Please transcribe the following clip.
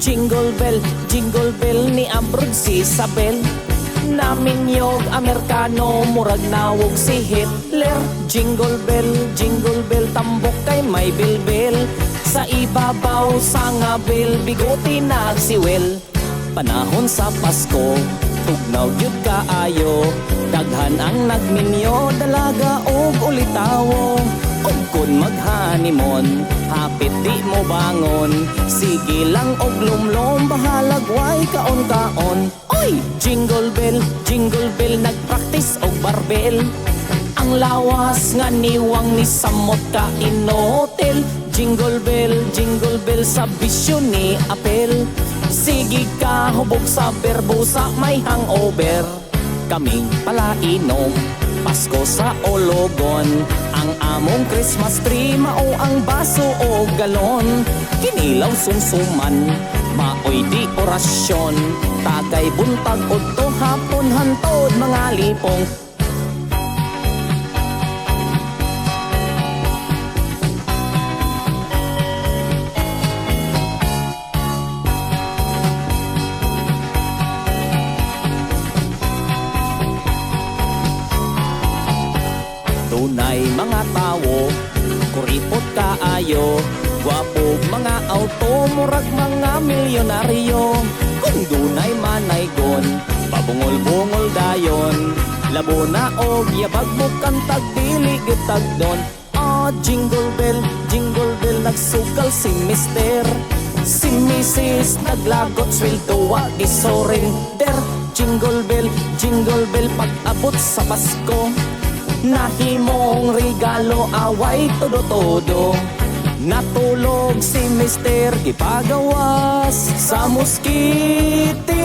jingle bell ni abroad si Isabel. Naminyog Amerikano, murag nawog si Hitler. Jingle bell, tambok kay may bilbil. Sa ibabaw sa ngabil, bigote nagsiwel. Panahon sa Pasko, tugnaw gyud kaayo. Daghan ang nagminyo, dalaga og ulitawo. Og kun mag-honeymoon, hapit di mo bangon. Sige lang og lumlom, bahalag way kaon-kaon. Oy! Jingle bell, nagpractice og barbel. Ang lawas nga niwang ni samot ka inotel. Jingle bell, sa bisyo ni apel. Sige ka hubog sa berbo sa may hangover. Kaming palainom, Pasko sa Ologon. Ang among Christmas tree, mao ang baso o galon. Kinilaw sumsuman, maoy di orasyon. Tagay buntag udto hapon hantod mga lipong. Tunay mga tawo, kuripot kaayo. Gwapog mga auto, murag mga milyonaryo. Kung dunay manaygon, pabungol-bungol dayon. Labo na og yabag mo kantag dili gitag don. Jingle bell, nagsugal si Mister. Si Mrs. naglagot sweldo wa di surrender. Jingle bell, pag-abot sa Pasko. Nahimong regalo, away todo-todo. Natulog si Mister, ipagawas sa muskiti.